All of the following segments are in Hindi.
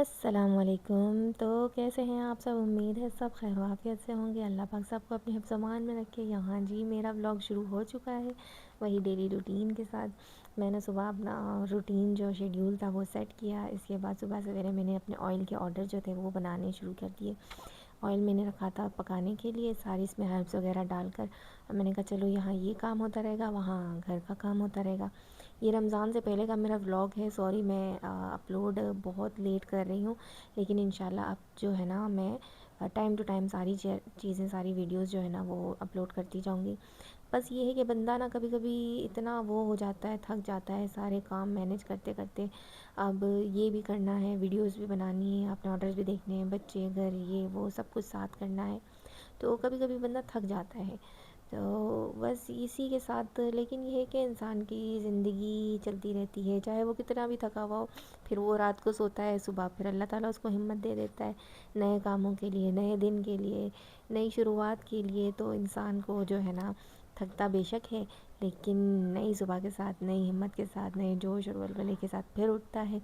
अस्सलामुअलैकुम। तो कैसे हैं आप सब? उम्मीद है सब खैर आफियत से होंगे। अल्लाह पाक सबको अपने हिफ्ज़ अमान में रखे। यहाँ जी मेरा व्लॉग शुरू हो चुका है, वही डेली रूटीन के साथ। मैंने सुबह अपना रूटीन जो शेड्यूल था वो सेट किया। इसके बाद सुबह सवेरे मैंने अपने ऑयल के ऑर्डर जो थे वो बनाने शुरू कर दिए। ऑयल मैंने रखा था पकाने के लिए, सारी इसमें हर्ब्स वगैरह डालकर। और मैंने कहा चलो यहाँ ये काम होता रहेगा, वहाँ घर का काम होता रहेगा। ये रमज़ान से पहले का मेरा व्लॉग है। सॉरी मैं अपलोड बहुत लेट कर रही हूँ, लेकिन इंशाल्लाह अब जो है ना मैं टाइम टू टाइम सारी चीज़ें, सारी वीडियोस जो है ना वो अपलोड करती जाऊँगी। बस ये है कि बंदा ना कभी कभी इतना वो हो जाता है, थक जाता है सारे काम मैनेज करते करते। अब ये भी करना है, वीडियोस भी बनानी है, अपने ऑर्डर्स भी देखने हैं, बच्चे, घर, ये वो सब कुछ साथ करना है, तो कभी कभी बंदा थक जाता है। तो बस इसी के साथ, लेकिन ये है कि इंसान की ज़िंदगी चलती रहती है, चाहे वो कितना भी थका हुआ हो। फिर वो रात को सोता है, सुबह फिर अल्लाह ताला उसको हिम्मत दे देता है नए कामों के लिए, नए दिन के लिए, नई शुरुआत के लिए। तो इंसान को जो है ना थकता बेशक है, लेकिन नई सुबह के साथ, नई हिम्मत के साथ, नए जोश और वल्वले के साथ फिर उठता है,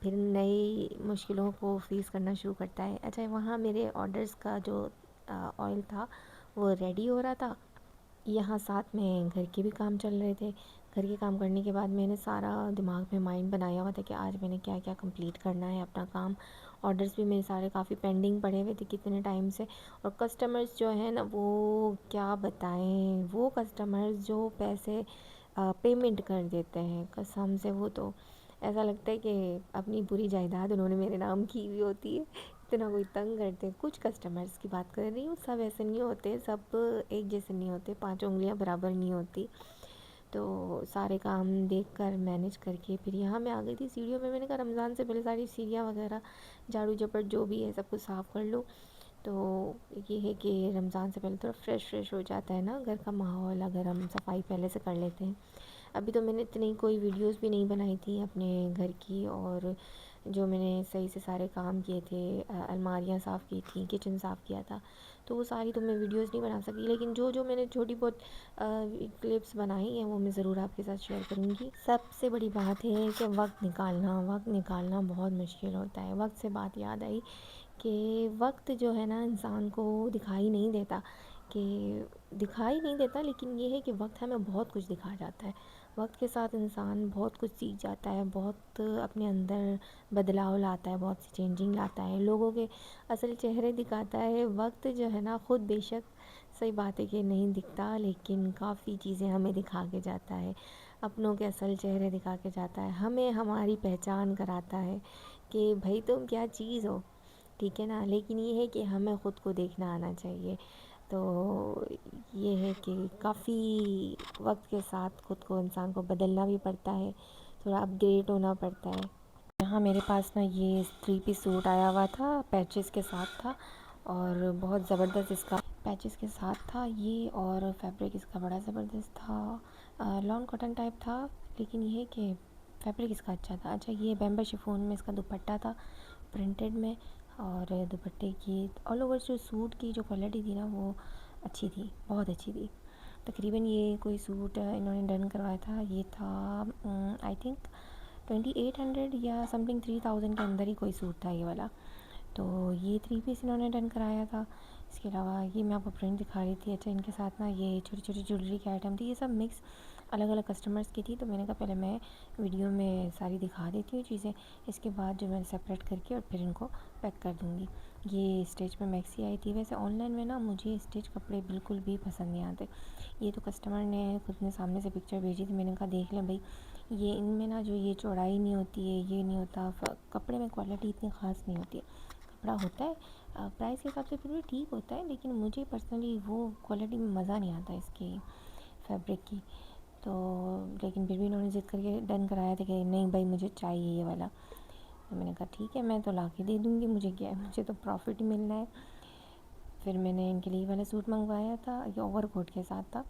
फिर नई मुश्किलों को फेस करना शुरू करता है। अच्छा, वहाँ मेरे ऑर्डर्स का जो ऑयल था वो रेडी हो रहा था। यहाँ साथ में घर के भी काम चल रहे थे। घर के काम करने के बाद मैंने सारा दिमाग में माइंड बनाया हुआ था कि आज मैंने क्या क्या कंप्लीट करना है अपना काम। ऑर्डर्स भी मेरे सारे काफ़ी पेंडिंग पड़े हुए थे कितने टाइम से। और कस्टमर्स जो हैं ना वो क्या बताएं, वो कस्टमर्स जो पैसे पेमेंट कर देते हैं कसम से, वो तो ऐसा लगता है कि अपनी पूरी जायदाद उन्होंने मेरे नाम की हुई होती है। इतना कोई तंग करते हैं। कुछ कस्टमर्स की बात कर रही हूँ, सब ऐसे नहीं होते, सब एक जैसे नहीं होते, पांचों उंगलियां बराबर नहीं होती। तो सारे काम देख कर मैनेज करके फिर यहाँ मैं आ गई थी सीढ़ियों में। मैंने कहा रमज़ान से पहले सारी सीढ़ियाँ वगैरह, झाड़ू झपट जो भी है सब कुछ साफ़ कर लो। तो ये है कि रमज़ान से पहले थोड़ा फ्रेश फ्रेश हो जाता है ना घर का माहौल, अगर हम सफाई पहले से कर लेते हैं। अभी तो मैंने इतनी कोई वीडियोस भी नहीं बनाई थी अपने घर की, और जो मैंने सही से सारे काम किए थे, अलमारियाँ साफ़ की थी, किचन साफ़ किया था, तो वो सारी तो मैं वीडियोस नहीं बना सकी। लेकिन जो जो मैंने छोटी बहुत क्लिप्स बनाई हैं वो मैं ज़रूर आपके साथ शेयर करूँगी। सबसे बड़ी बात है कि वक्त निकालना बहुत मुश्किल होता है। वक्त से बात याद आई कि वक्त जो है ना इंसान को दिखाई नहीं देता, कि दिखाई नहीं देता, लेकिन ये है कि वक्त हमें बहुत कुछ दिखा जाता है। वक्त के साथ इंसान बहुत कुछ सीख जाता है, बहुत अपने अंदर बदलाव लाता है, बहुत सी चेंजिंग लाता है, लोगों के असल चेहरे दिखाता है। वक्त जो है ना खुद बेशक सही बात है कि नहीं दिखता, लेकिन काफ़ी चीज़ें हमें दिखा के जाता है, अपनों के असल चेहरे दिखा के जाता है, हमें हमारी पहचान कराता है कि भाई तुम क्या चीज़ हो, ठीक है ना। लेकिन ये है कि हमें ख़ुद को देखना आना चाहिए। तो ये है कि काफ़ी वक्त के साथ ख़ुद को इंसान को बदलना भी पड़ता है, थोड़ा अपग्रेड होना पड़ता है। यहाँ मेरे पास ना ये 3 पीस सूट आया हुआ था, पैचेस के साथ था, और बहुत ज़बरदस्त इसका पैचेस के साथ था ये, और फैब्रिक इसका बड़ा ज़बरदस्त था। लॉन कॉटन टाइप था, लेकिन ये है कि फैब्रिक इसका अच्छा था। अच्छा, ये बैम्बा शिफॉन में इसका दुपट्टा था, प्रिंटेड में, और दुपट्टे की ऑल ओवर जो सूट की जो क्वालिटी थी ना वो अच्छी थी, बहुत अच्छी थी। तकरीबन ये कोई सूट इन्होंने डन करवाया था, ये था आई थिंक 2800 या समथिंग 3000 के अंदर ही कोई सूट था ये वाला। तो ये 3 पीस इन्होंने डन कराया था। इसके अलावा ये मैं आपको प्रिंट दिखा रही थी। अच्छा, इनके साथ ना ये छोटी छोटी ज्वेलरी की आइटम थी, ये सब मिक्स अलग अलग कस्टमर्स की थी। तो मैंने कहा पहले मैं वीडियो में सारी दिखा देती हूँ चीज़ें, इसके बाद जो मैं सेपरेट करके और फिर इनको पैक कर दूँगी। ये स्टेज पे मैक्सी आई थी। वैसे ऑनलाइन में ना मुझे स्टेज कपड़े बिल्कुल भी पसंद नहीं आते। ये तो कस्टमर ने खुद ने सामने से पिक्चर भेजी थी, मैंने कहा देख लें भाई, ये इनमें ना जो ये चौड़ाई नहीं होती है, ये नहीं होता, कपड़े में क्वालिटी इतनी ख़ास नहीं होती है। कपड़ा होता है प्राइस के हिसाब से फिर भी ठीक होता है, लेकिन मुझे पर्सनली वो क्वालिटी में मज़ा नहीं आता इसकी फैब्रिक की। तो लेकिन फिर भी इन्होंने ज़िद करके डन कराया था कि नहीं भाई मुझे चाहिए ये वाला। तो मैंने कहा ठीक है, मैं तो ला के दे दूँगी, मुझे क्या है, मुझे तो प्रॉफिट ही मिलना है। फिर मैंने इनके लिए वाला सूट मंगवाया था, ये ओवर कोट के साथ था।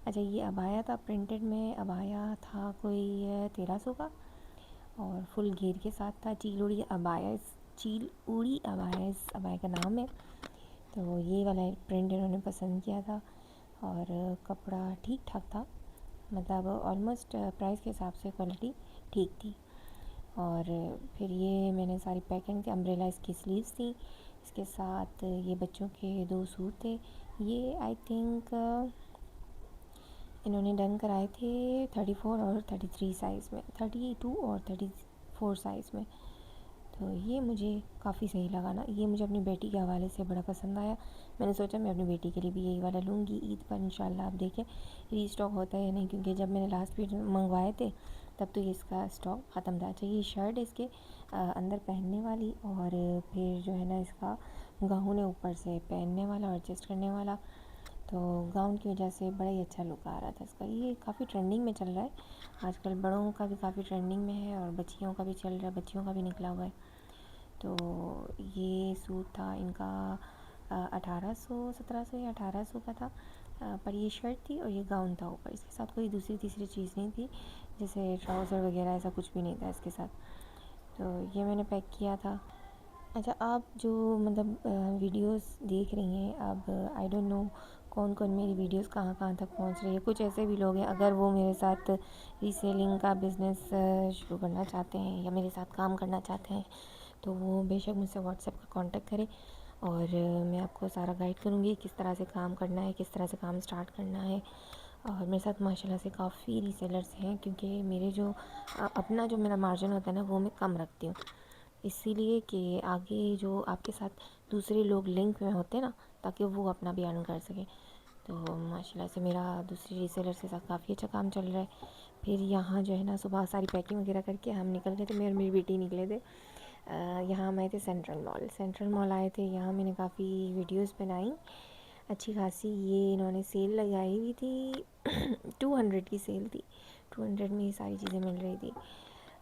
अच्छा, ये अबाया था प्रिंटेड में, अबाया था कोई 1300 का, और फुल घेर के साथ था। चील उड़ी अबाया इस अबाया का नाम है। तो ये वाला प्रिंट इन्होंने पसंद किया था, और कपड़ा ठीक ठाक था, मतलब ऑलमोस्ट प्राइस के हिसाब से क्वालिटी ठीक थी। और फिर ये मैंने सारी पैकिंग थी, अम्ब्रेला इसकी स्लीव्स थी, इसके साथ ये बच्चों के 2 सूट थे। ये आई थिंक इन्होंने डन कराए थे 34 और 33 साइज़ में, 32 और 34 साइज़ में। तो ये मुझे काफ़ी सही लगा ना, ये मुझे अपनी बेटी के हवाले से बड़ा पसंद आया। मैंने सोचा मैं अपनी बेटी के लिए भी यही वाला लूँगी ईद पर इंशाल्लाह। आप देखें रीस्टॉक होता है या नहीं, क्योंकि जब मैंने लास्ट पीस मंगवाए थे तब तो ये इसका स्टॉक ख़त्म था। अच्छा ये शर्ट इसके अंदर पहनने वाली, और फिर जो है ना इसका गाउन है ऊपर से पहनने वाला और एडजस्ट करने वाला। तो गाउन की वजह से बड़ा ही अच्छा लुक आ रहा था इसका। ये काफ़ी ट्रेंडिंग में चल रहा है आजकल, बड़ों का भी काफ़ी ट्रेंडिंग में है और बच्चियों का भी चल रहा है, बच्चियों का भी निकला हुआ है। तो ये सूट था इनका 1800 1700 या 1800 का था। पर ये शर्ट थी और ये गाउन था ऊपर, इसके साथ कोई दूसरी तीसरी चीज़ नहीं थी, जैसे ट्राउज़र वगैरह ऐसा कुछ भी नहीं था इसके साथ। तो ये मैंने पैक किया था। अच्छा आप जो मतलब वीडियोस देख रही हैं, अब आई डोंट नो कौन कौन मेरी वीडियोस कहाँ कहाँ तक पहुँच रही है। कुछ ऐसे भी लोग हैं, अगर वो मेरे साथ रीसेलिंग का बिज़नेस शुरू करना चाहते हैं या मेरे साथ काम करना चाहते हैं, तो वो बेशक मुझसे व्हाट्सएप पर कांटेक्ट करें और मैं आपको सारा गाइड करूँगी किस तरह से काम करना है, किस तरह से काम स्टार्ट करना है। और मेरे साथ माशाल्लाह से काफ़ी रीसेलर्स हैं, क्योंकि मेरे जो अपना जो मेरा मार्जिन होता है ना वो मैं कम रखती हूँ, इसीलिए कि आगे जो आपके साथ दूसरे लोग लिंक में होते हैं ना, ताकि वो अपना भी अर्न कर सकें। तो माशाल्लाह से मेरा दूसरी रीसेलर्स के साथ काफ़ी अच्छा काम चल रहा है। फिर यहाँ जो है ना सुबह सारी पैकिंग वगैरह करके हम निकल गए थे, मैं और मेरी बेटी निकले थे। यहाँ हम आए थे सेंट्रल मॉल आए थे। यहाँ मैंने काफ़ी वीडियोस बनाई अच्छी खासी। ये इन्होंने सेल लगाई हुई थी 200 की सेल थी, 200 में ये सारी चीज़ें मिल रही थी।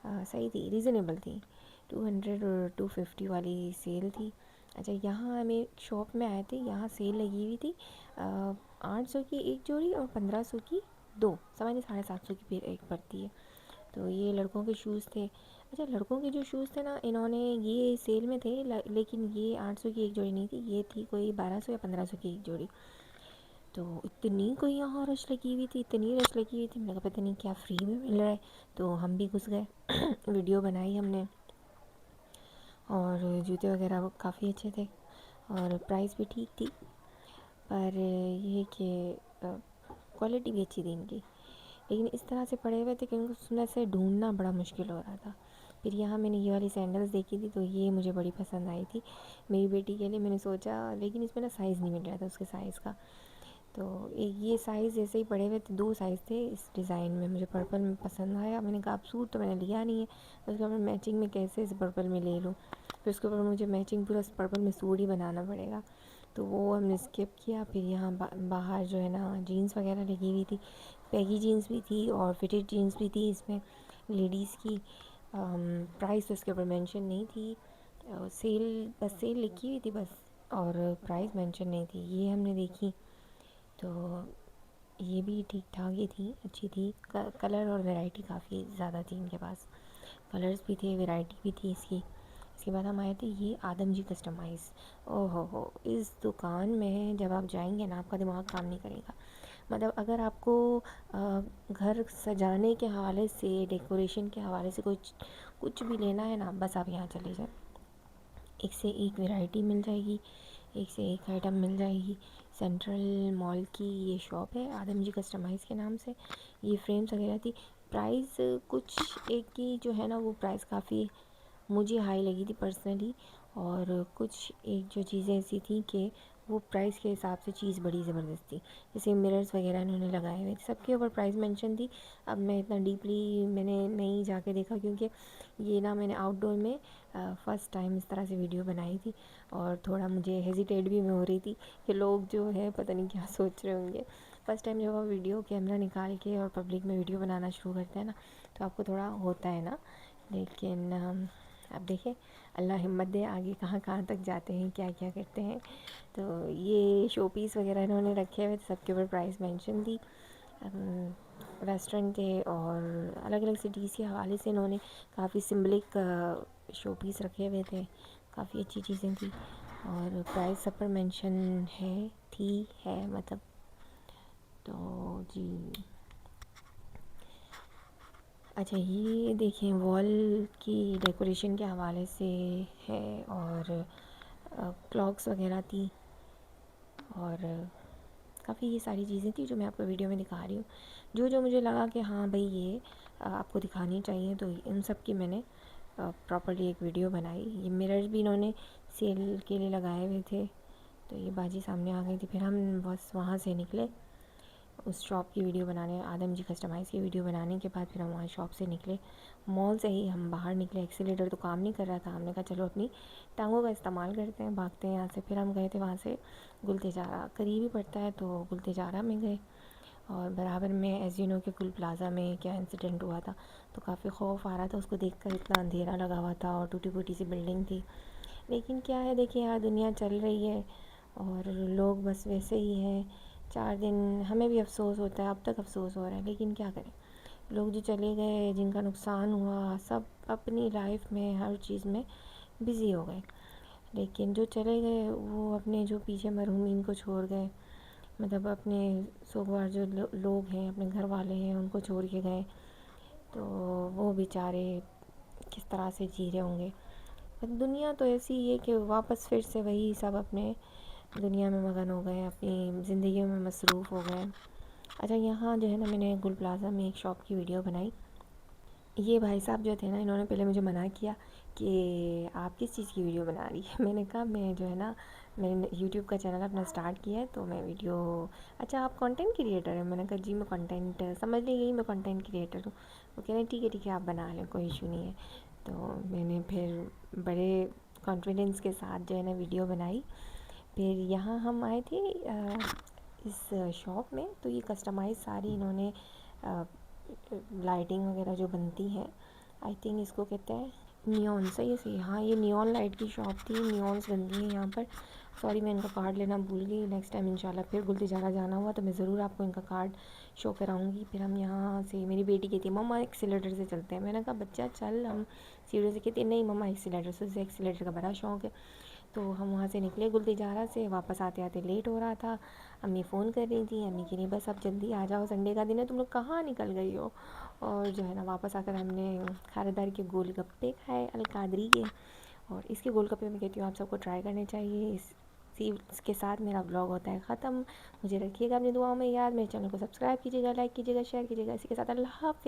सही थी, रीज़नेबल थी। 200 और 250 वाली सेल थी। अच्छा यहाँ हम एक शॉप में आए थे, यहाँ सेल लगी हुई थी 800 की एक जोड़ी और 1500 की दो, समझ 750 की फिर एक पड़ती है। तो ये लड़कों के शूज़ थे। अच्छा लड़कों के जो शूज़ थे ना, इन्होंने ये सेल में थे, लेकिन ये 800 की एक जोड़ी नहीं थी, ये थी कोई 1200 या 1500 की एक जोड़ी। तो इतनी कोई यहाँ रश लगी हुई थी, इतनी रश लगी हुई थी, मैंने कहा पता नहीं क्या फ्री में मिल रहा है। तो हम भी घुस गए वीडियो बनाई हमने, और जूते वगैरह काफ़ी अच्छे थे और प्राइस भी ठीक थी। पर ये कि क्वालिटी भी अच्छी थी इनकी, लेकिन इस तरह से पड़े हुए थे कि उनको सुनने से ढूंढना बड़ा मुश्किल हो रहा था। फिर यहाँ मैंने ये वाली सैंडल्स देखी थी, तो ये मुझे बड़ी पसंद आई थी मेरी बेटी के लिए। मैंने सोचा, लेकिन इसमें ना साइज़ नहीं मिल रहा था उसके साइज़ का। तो एक ये साइज़ ऐसे ही पड़े हुए थे, 2 साइज़ थे इस डिज़ाइन में। मुझे पर्पल में पसंद आया, मैंने कहा अब सूट तो मैंने लिया नहीं है, उसके बाद मैं मैचिंग में कैसे इस पर्पल में ले लूँ, फिर उसके ऊपर मुझे मैचिंग पूरा पर्पल में सूट ही बनाना पड़ेगा। तो वो हमने स्किप किया। फिर यहाँ बाहर जो है ना जीन्स वगैरह लगी हुई थी, पैगी जीन्स भी थी और फिटेड जीन्स भी थी इसमें लेडीज़ की। प्राइस तो इसके ऊपर मेंशन नहीं थी, सेल बस सेल लिखी हुई थी बस, और प्राइस मेंशन नहीं थी। ये हमने देखी तो ये भी ठीक ठाक ही थी, अच्छी थी। कलर और वैरायटी काफ़ी ज़्यादा थी इनके पास, कलर्स भी थे, वैरायटी भी थी इसकी। इसके बाद हम आए थे ये आदम जी कस्टमाइज़। ओहो हो, इस दुकान में जब आप जाएंगे ना आपका दिमाग काम नहीं करेगा। मतलब अगर आपको घर सजाने के हवाले से, डेकोरेशन के हवाले से कुछ कुछ भी लेना है ना, बस आप यहाँ चले जाएं, एक से एक वैरायटी मिल जाएगी, एक से एक आइटम मिल जाएगी। सेंट्रल मॉल की ये शॉप है आदम जी कस्टमाइज़ के नाम से। ये फ्रेम्स वगैरह थी। प्राइस कुछ एक की जो है ना वो प्राइस काफ़ी मुझे हाई लगी थी पर्सनली, और कुछ एक जो चीज़ें ऐसी थी कि वो प्राइस के हिसाब से चीज़ बड़ी ज़बरदस्त थी। जैसे मिरर्स वगैरह इन्होंने लगाए हुए थे, सबके ऊपर प्राइस मेंशन थी। अब मैं इतना डीपली मैंने नहीं जाके देखा, क्योंकि ये ना मैंने आउटडोर में फ़र्स्ट टाइम इस तरह से वीडियो बनाई थी, और थोड़ा मुझे हेजिटेट भी मैं हो रही थी कि लोग जो है पता नहीं क्या सोच रहे होंगे। फ़र्स्ट टाइम जब आप वीडियो कैमरा निकाल के और पब्लिक में वीडियो बनाना शुरू करते हैं ना, तो आपको थोड़ा होता है ना। लेकिन अब देखें अल्लाह हिम्मत दे, आगे कहाँ कहाँ तक जाते हैं, क्या क्या करते हैं। तो ये शो पीस वगैरह इन्होंने रखे हुए थे, सबके ऊपर प्राइस मेंशन थी। रेस्टोरेंट थे और अलग अलग सिटीज़ के हवाले से इन्होंने काफ़ी सिम्बलिक शो पीस रखे हुए थे, काफ़ी अच्छी चीज़ें थी, और प्राइस सब पर मेंशन है मतलब। तो जी अच्छा, ये देखें वॉल की डेकोरेशन के हवाले से है, और क्लॉक्स वगैरह थी, और काफ़ी ये सारी चीज़ें थी जो मैं आपको वीडियो में दिखा रही हूँ। जो जो मुझे लगा कि हाँ भाई ये आपको दिखानी चाहिए, तो इन सब की मैंने प्रॉपर्ली एक वीडियो बनाई। ये मिरर्स भी इन्होंने सेल के लिए लगाए हुए थे, तो ये बाजी सामने आ गई थी। फिर हम बस वहाँ से निकले उस शॉप की वीडियो बनाने, आदम जी कस्टमाइज़ की वीडियो बनाने के बाद फिर हम वहाँ शॉप से निकले। मॉल से ही हम बाहर निकले, एक्सीलेटर तो काम नहीं कर रहा था। हमने कहा चलो अपनी टांगों का इस्तेमाल करते हैं, भागते हैं यहाँ से। फिर हम गए थे वहाँ से गुलतेजारा, करीब ही पड़ता है, तो गुलतेजारा में गए। और बराबर में एस यू नो के गुल प्लाज़ा में क्या इंसिडेंट हुआ था, तो काफ़ी खौफ आ रहा था उसको देखकर। इतना अंधेरा लगा हुआ था और टूटी फूटी सी बिल्डिंग थी। लेकिन क्या है, देखिए यार, दुनिया चल रही है और लोग बस वैसे ही हैं। 4 दिन हमें भी अफसोस होता है, अब तक अफसोस हो रहा है, लेकिन क्या करें। लोग जो चले गए, जिनका नुकसान हुआ, सब अपनी लाइफ में हर चीज़ में बिज़ी हो गए। लेकिन जो चले गए वो अपने जो पीछे मरहूमीन को छोड़ गए, मतलब अपने सोगवार जो लोग हैं, अपने घर वाले हैं, उनको छोड़ के गए। तो वो बेचारे किस तरह से जी रहे होंगे। पर दुनिया तो ऐसी ही है कि वापस फिर से वही सब अपने दुनिया में मगन हो गए, अपनी ज़िंदगी में मसरूफ़ हो गए। अच्छा, यहाँ जो है ना, मैंने गुल प्लाज़ा में एक शॉप की वीडियो बनाई। ये भाई साहब जो थे ना, इन्होंने पहले मुझे मना किया कि आप किस चीज़ की वीडियो बना रही है। मैंने कहा मैं जो है ना, मैंने यूट्यूब का चैनल अपना स्टार्ट किया है, तो मैं वीडियो। अच्छा, आप कंटेंट क्रिएटर हैं? मैंने कहा जी, मैं कंटेंट समझ लीजिए, मैं कंटेंट क्रिएटर हूँ। वो कह रहे हैं ठीक है आप बना लें, कोई इशू नहीं है। तो मैंने फिर बड़े कॉन्फिडेंस के साथ जो है ना वीडियो बनाई। फिर यहाँ हम आए थे इस शॉप में, तो ये कस्टमाइज़ सारी इन्होंने लाइटिंग वगैरह जो बनती है, आई थिंक इसको कहते हैं नियॉन, सही है। हाँ, ये नियॉन लाइट की शॉप थी, नियॉन्स बनती हैं यहाँ पर। सॉरी, मैं इनका कार्ड लेना भूल गई। नेक्स्ट टाइम इंशाल्लाह फिर गुलतिजारा जाना हुआ तो मैं ज़रूर आपको इनका कार्ड शो कराऊंगी। फिर हम यहाँ से, मेरी बेटी कहती है मम्मा एक्सीलेटर से चलते हैं। मैंने कहा बच्चा चल, हम सीढ़ियों से। कहती है नहीं मम्मा एक्सीलेटर से, उसे एक्सीलेटर का बड़ा शौक है। तो हम वहाँ से निकले गुलतिजारा से, वापस आते आते लेट हो रहा था। अम्मी फ़ोन कर रही थी, अम्मी कह रही बस अब जल्दी आ जाओ, संडे का दिन है, तुम लोग कहाँ निकल गई हो। और जो है ना, वापस आकर हमने खारदार के गोलगप्पे खाए अलकादरी के। और इसके गोलगप्पे मैं कहती हूँ आप सबको ट्राई करने चाहिए। इसके साथ मेरा ब्लॉग होता है ख़त्म। मुझे रखिएगा अपनी दुआओं में याद। मेरे चैनल को सब्सक्राइब कीजिएगा, लाइक कीजिएगा, शेयर कीजिएगा। इसी के साथ अल्लाह हाफ़िज़।